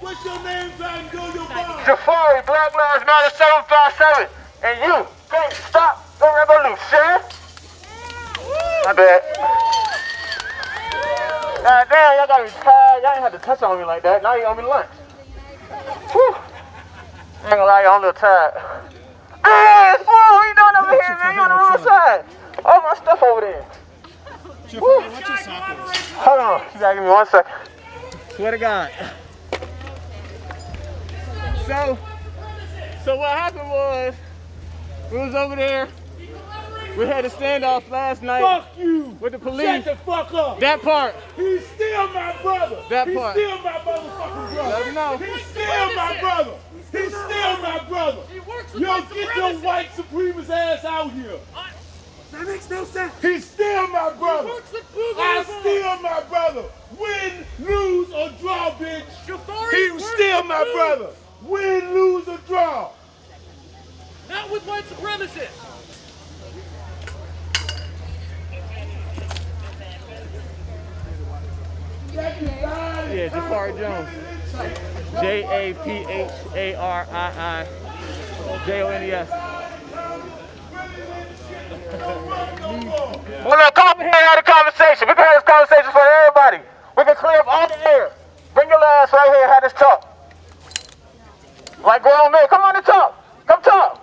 What's your name so I can go your bar? JaPharii, Black Lives Matter 757, and you can't stop the revolution. My bad. God damn, y'all gotta be tired. Y'all ain't have to touch on me like that. Now you owe me lunch. Whew. I ain't gonna lie, y'all a little tired. Hey, fool, what you doing over here, man? You on the wrong side. All my stuff over there. Hold on, you gotta give me 1 second. Swear to God. So what happened was, we was over there, we had a standoff last night. Fuck you! With the police. Shut the fuck up! That part. He's still my brother! That He's part. still my motherfucking brother! Let him know. He's still my brother! He's still my brother! Yo, get your white supremacist ass out here! That makes no sense! He's still my brother! I'm still my brother! Win, lose, or draw, bitch! He's still my brother! Win, lose, or draw! Not with white supremacists! Yeah, JaPharii Jones. JaPharii Jones. Well, look, come over here and have a conversation. We can have this conversation for everybody. We can clear up all the air. Bring your ass right here and have this talk. Like grown men, come on and talk. Come talk.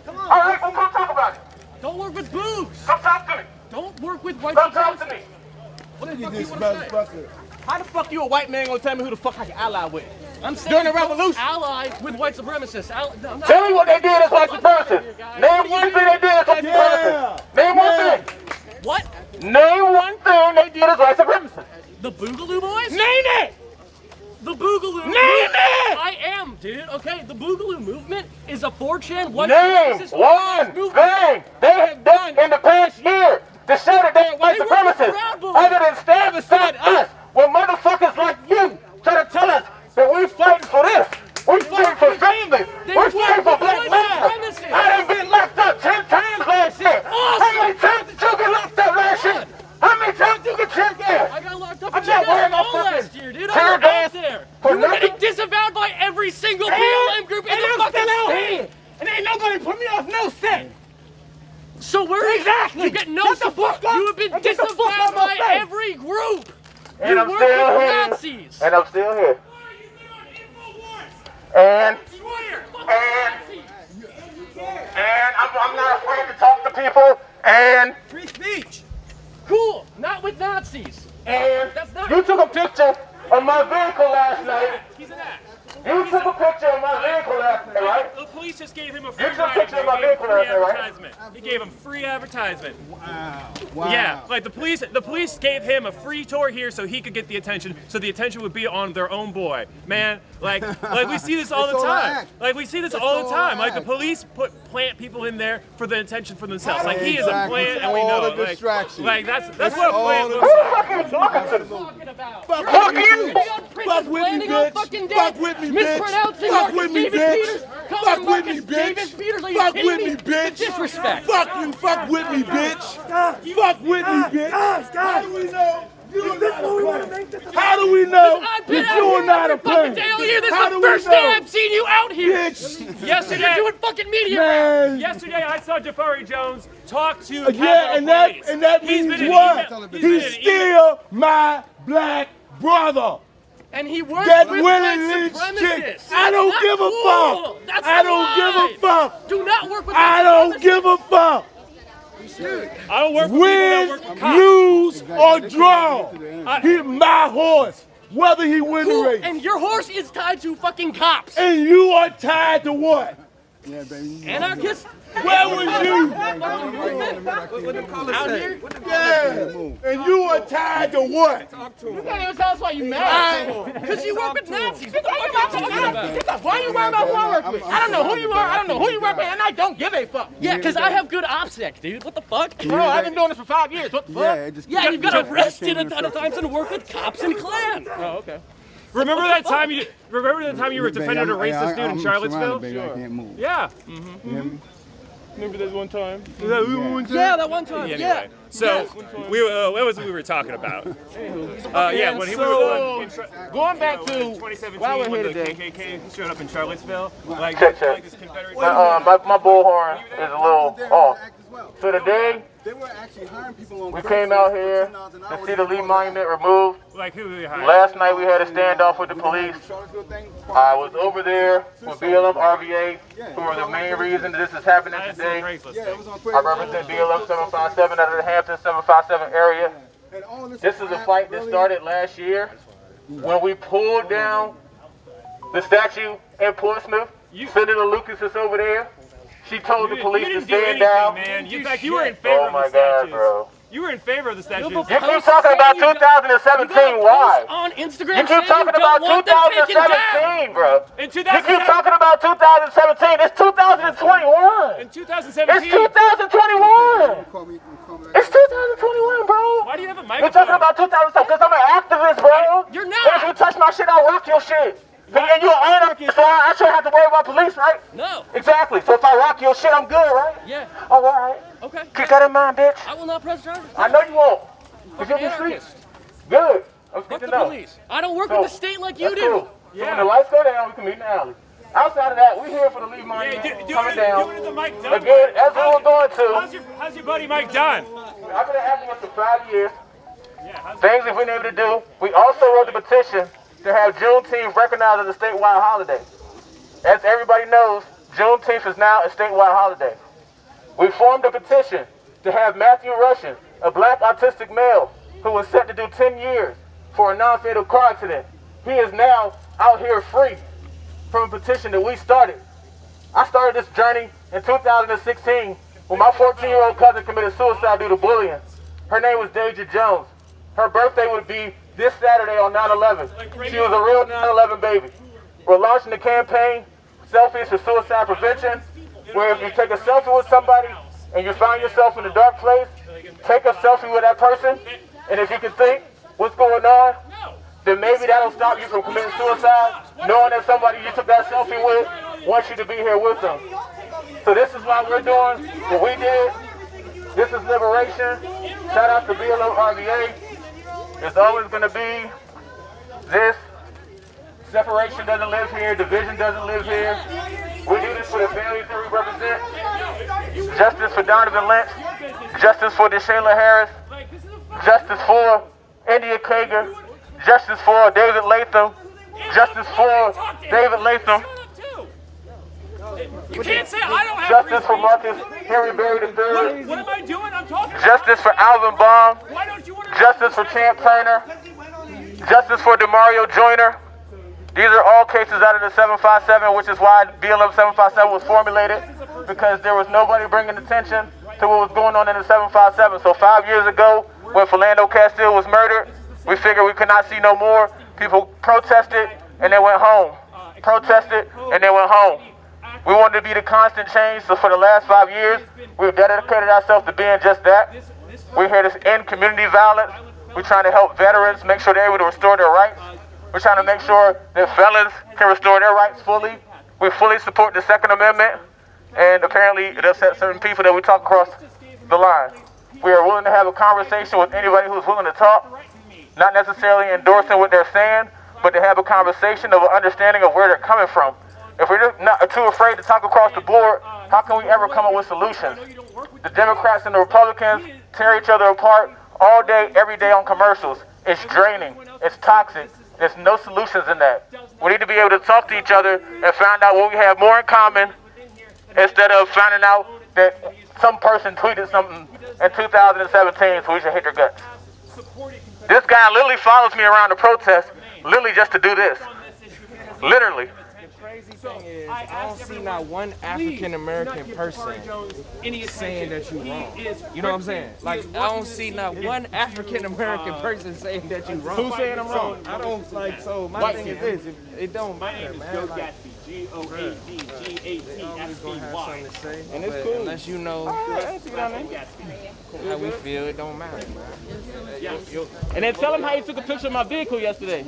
Come on. All right, come talk about it. Don't work with boobs. Come talk to me. Don't work with white Come talk to me. What the fuck do you want to say? How the fuck you a white man gonna tell me who the fuck I can ally with? I'm saying during the revolution. Ally with white supremacists. Tell me what they did as white supremacists. Name one thing they did as white supremacists. Name one thing. What? Name one thing they did as white supremacists. The Boogaloo boys? Name it! The Boogaloo. Name it! I am, dude. Okay, the Boogaloo movement is a 4chan white Name supremacist one thing they have done in the past year to show that they are white supremacists, other than stand beside us when motherfuckers like you try to tell us that we're fighting for this. We're fighting for family. We're fighting for black lives. I done been locked up 10 times last year. How many times did you get locked up last year? How many times did you get tear gas? I got locked up I'm not wearing my last year, dude. tear gas there. for You were nothing. getting disavowed by every single BLM group in the fucking state. And ain't nobody put me off no set. So where Exactly. you get no support? You have been disavowed by every group. And You I'm work still with here. Nazis. And I'm still here. And I'm not afraid to talk to people. And Free speech. Cool. Not with Nazis. and That's not. you took a picture of my vehicle last night. He's an ass. You took a picture of my vehicle last night, right? The police just gave him a free You took a ride. picture of my They gave him vehicle free last night, right? advertisement. He gave him free advertisement. Wow. Yeah, like the police gave him a free tour here so he could get the attention, so the attention would be on their own boy. Man, like we see this all the time. Like we see this all the time. Like the police plant people in there for the attention for themselves. Like he is a plant and we know it. Like that's what a plant Who looks the like. fuck are you talking to? Talking about. Fuck you. Fuck with me, bitch. Fuck with me, bitch. Fuck with me, bitch. Fuck with me, bitch. Fuck with me, bitch. Disrespect. Fuck you. Fuck with me, bitch. Fuck with me, bitch. How do we know? How do we know I've been that out you're here not a every fucking plant? day all year. This How is do the we first day know? I've seen you out here. Bitch. Yesterday, You're doing fucking media. Man. yesterday I saw JaPharii Jones talk to Yeah, Capitol and that Police. He's means been in what? email- He's been in email- still my black brother. And he works That with Willie white Lynch chick. supremacists. I don't That's give a cool. fuck. That's I don't give a fine. fuck. Do not work with I white don't supremacists. give a fuck. I don't work with people that Win, work with cops. lose, or draw. He's my horse, whether he win the Cool. race. And your horse is tied to fucking cops. And you are tied to what? Anarchists. Where was you? Out here. Yeah. And you are tied to what? You can't even tell us why you mad. Because you work with Nazis. What the fuck are you talking about? Why are you worried about who I work with? I don't know who you are. I don't know who you work with, and I don't give a fuck. Yeah, because I have good OPSEC, dude. What the fuck? Bro, I've been doing this for 5 years. What the fuck? Yeah, you got arrested a ton of times and work with cops and Klan. Oh, okay. Remember that time you were defending a racist dude in Charlottesville? Baby, I can't move. Yeah. Remember this one time? Yeah, that one time. Anyway, Yeah. so we what was it we were talking about? Yeah, when he was going back to 2017 why we're when here the today. KKK showed up in Charlottesville, like Check. this Confederate. My bullhorn is a little off. So today, They were actually hiring people on we came out here to see the Lee Monument removed. Like who we hired? Last night we had a standoff with the police. I was over there with BLM RVA, who are the main reason this is happening today. I represent BLM757 out of the Hampton 757 area. This is a fight that started last year when we pulled down the statue in Portsmouth. Senator Lucas is over there. She told the police to stand down. Man. In fact, you were in favor of the statues. Bro. You were in favor of the statues. You keep talking about 2017, why? On Instagram, You keep talking about 2017, bro. In You keep talking about 2017. It's 2021. In 2017. It's 2021. It's 2021, bro. Why do you have a microphone? You're talking about 2017 because I'm an activist, bro. You're And not. if you touch my shit, I'll rock your shit. And you're an anarchist, so I shouldn't have to worry about police, right? No. Exactly. So if I rock your shit, I'm good, right? Yeah. Oh, all right. Okay. Keep that in mind, bitch. I will not press charges. I know you won't. Fuck You're in the anarchist. streets. Good. That's Fuck good the to know. police. I don't work So, with the state like you That's do. cool. So when the lights go down, we can meet in the alley. Outside of that, we're here for the Lee Monument coming down. Do it to Mike Dunn. Again, as we were going to, How's your buddy Mike Dunn? I've been asking us for 5 years. Things we've been able to do. We also wrote the petition to have Juneteenth recognized as a statewide holiday. As everybody knows, Juneteenth is now a statewide holiday. We formed a petition to have Matthew Russian, a black autistic male who was set to do 10 years for a non-fatal car accident. He is now out here free from a petition that we started. I started this journey in 2016 when my 14-year-old cousin committed suicide due to bullying. Her name was JaPharii Jones. Her birthday would be this Saturday on 9/11. She was a real 9/11 baby. We're launching the campaign, Selfies for Suicide Prevention, where if you take a selfie with somebody and you find yourself in a dark place, take a selfie with that person, and if you can think what's going on, then maybe that'll stop you from committing suicide, knowing that somebody you took that selfie with wants you to be here with them. So this is why we're doing what we did. This is liberation. Shout out to BLM RVA. It's always going to be this. Separation doesn't live here. Division doesn't live here. We do this for the families that we represent. Justice for Donovan Lynch. Justice for DeShayla Harris. Justice for India Kager. Justice for David Latham. Justice for David Latham. You can't say I don't have Justice for Marcus Henry Berry III. What am I doing? I'm talking. Justice for Alvin Baum. Why don't you want to? Justice for Champ Turner. Justice for DeMario Joyner. These are all cases out of the 757, which is why BLM 757 was formulated, because there was nobody bringing attention to what was going on in the 757. So 5 years ago, when Philando Castile was murdered, we figured we could not see no more. People protested and they went home. Protested and they went home. We wanted to be the constant change, so for the last 5 years, we've dedicated ourselves to being just that. We're here to end community violence. We're trying to help veterans make sure they're able to restore their rights. We're trying to make sure that felons can restore their rights fully. We fully support the Second Amendment, and apparently it upsets certain people that we talk across the line. We are willing to have a conversation with anybody who's willing to talk, not necessarily endorsing what they're saying, but to have a conversation of an understanding of where they're coming from. If we're just not too afraid to talk across the board, how can we ever come up with solutions? The Democrats and the Republicans tear each other apart all day, every day on commercials. It's draining. It's toxic. There's no solutions in that. We need to be able to talk to each other and find out what we have more in common instead of finding out that some person tweeted something in 2017, so we should hate their guts. This guy literally follows me around the protest, literally just to do this. Literally. Crazy thing is, I don't see not one African American person saying that you're wrong. You know what I'm saying? Like, I don't see not one African American person saying that you're wrong. Who's saying I'm wrong? I don't like. So my thing is this: it don't matter, man. Like, G-O-A-D-G-A-T-S-E-Y. and it's cool. Unless you know how we feel, it don't matter, man. And then tell him how you took a picture of my vehicle yesterday.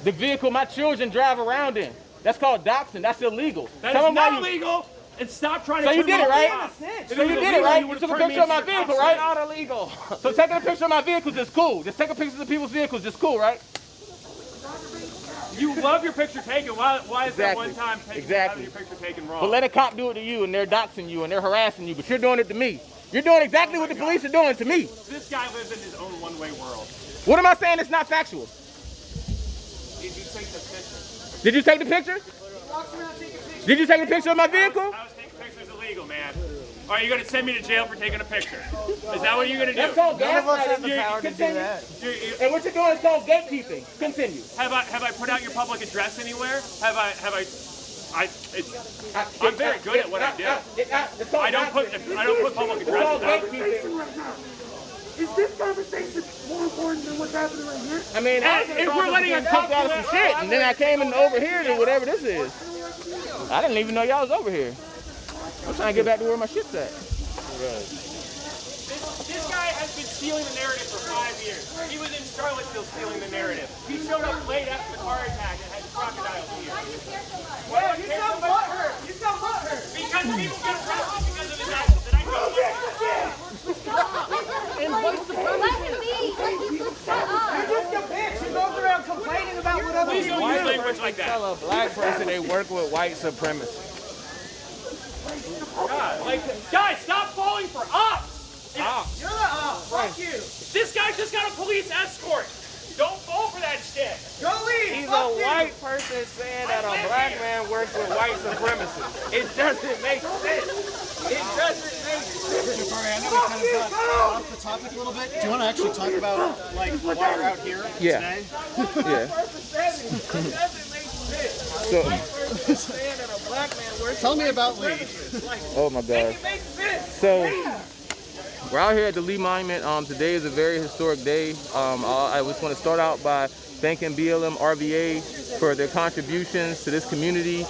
the vehicle my children drive around in. That's called doxing. That's illegal. That is not illegal. And stop trying to. So you did it, right? So you did it, right? You took a picture of my vehicle, right? Not illegal. So taking a picture of my vehicles is cool. Just taking pictures of people's vehicles is cool, right? You love your picture taken. Why is that one time having your picture taken wrong? But let a cop do it to you, and they're doxing you, and they're harassing you, but you're doing it to me. You're doing exactly what the police are doing to me. This guy lives in his own one-way world. What am I saying? It's not factual. Did you take the picture? Did you take the picture? Did you take a picture of my vehicle? I was taking pictures illegal, man. All right, you're gonna send me to jail for taking a picture. Is that what you're gonna do? That's called gaslighting. And what you're doing is called gatekeeping. Continue. Have I put out your public address anywhere? I'm very good at what I do. I don't put public addresses out. Is this conversation more important than what's happening right here? I mean, if we're letting it cook out of some shit, and then I came in over here to whatever this is. I didn't even know y'all was over here. I'm trying to get back to where my shit's at. This guy has been stealing the narrative for 5 years. He was in Charlottesville stealing the narrative. He showed up late after the car attack and had crocodiles here. Why do you care so much? Well, you sound butthurt. You sound butthurt. Because people get arrested because of his actions, and I know And white supremacists. You're just a bitch. You go around complaining about what other Please people don't use do. language like that. Tell a black person they work with white supremacists. God, guys, stop falling for ops. You're the op. Fuck you. This guy just got a police escort. Don't fall for that shit. Go leave. He's Fuck a you. white person saying that a black man works with white supremacists. It doesn't make sense. It doesn't make sense. JaPharii, I know we kind of got off the topic a little bit. Do you want to actually talk about like why you're out here today? Yeah. So, Tell me about Lee. oh my God. So, we're out here at the Lee Monument. Today is a very historic day. I just want to start out by thanking BLM RVA for their contributions to this community.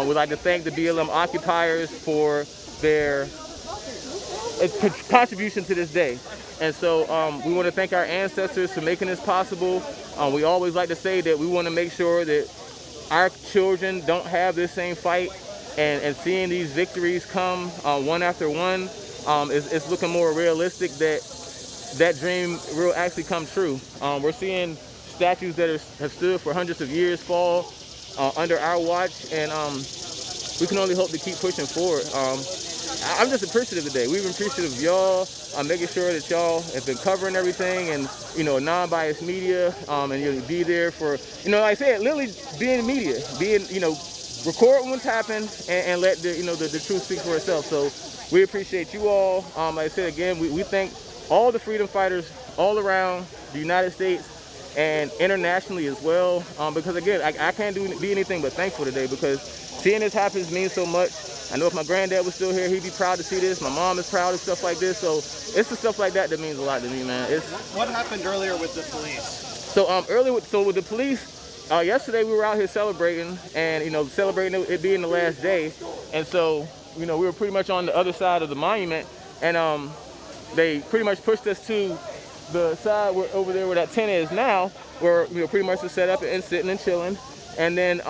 We'd like to thank the BLM occupiers for their contribution to this day. And so we want to thank our ancestors for making this possible. We always like to say that we want to make sure that our children don't have this same fight, and seeing these victories come one after one, it's looking more realistic that dream will actually come true. We're seeing statues that have stood for hundreds of years fall under our watch, and we can only hope to keep pushing forward. I'm just appreciative today. We've been appreciative of y'all, making sure that y'all have been covering everything, and non-biased media, and you'll be there for, like I said, literally being media, being, record what's happened and let the truth speak for itself. So we appreciate you all. Like I said again, we thank all the freedom fighters all around the United States and internationally as well. Because again, I can't be anything but thankful today, because seeing this happen means so much. I know if my granddad was still here, he'd be proud to see this. My mom is proud of stuff like this. So it's the stuff like that means a lot to me, man. What happened earlier with the police? So with the police, yesterday we were out here celebrating, and celebrating it being the last day. And so we were pretty much on the other side of the monument, and they pretty much pushed us to the side over there where that tent is now, where pretty much just set up and sitting and chilling. And then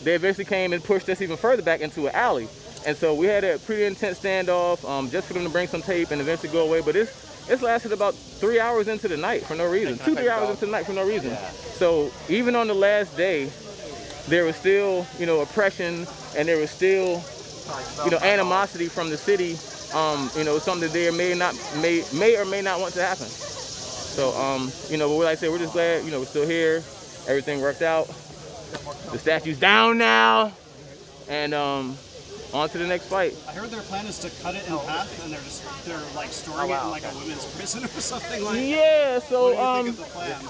they eventually came and pushed us even further back into an alley. And so we had a pretty intense standoff, just for them to bring some tape and eventually go away. But it's lasted about 3 hours into the night for no reason. 2-3 hours into the night for no reason. Yeah. So even on the last day, there was still, oppression, and there was still, animosity from the city. Something that they may or may not want to happen. So, but like I said, we're just glad, we're still here. Everything worked out. The statue's down now, and on to the next fight. I heard their plan is to cut it in half, and they're like storing it in like a women's prison or something like that. Yeah, so what do you think of the plan?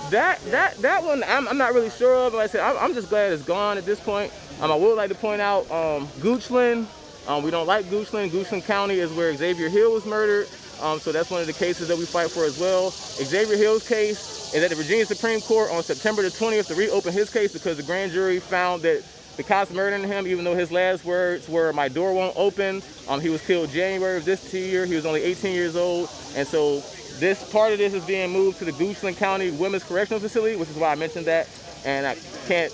that one I'm not really sure of. Like I said, I'm just glad it's gone at this point. I would like to point out Goochland. We don't like Goochland. Goochland County is where Xavier Hill was murdered. So that's one of the cases that we fight for as well. Xavier Hill's case is at the Virginia Supreme Court on September the 20th to reopen his case, because the grand jury found that the cops murdering him, even though his last words were, "My door won't open." He was killed January of this year. He was only 18 years old. And so part of this is being moved to the Goochland County Women's Correctional Facility, which is why I mentioned that. And I can't,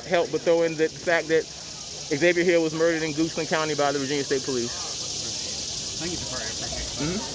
help but throw in the fact that Xavier Hill was murdered in Goochland County by the Virginia State Police. Thank you, JaPharii. I appreciate it.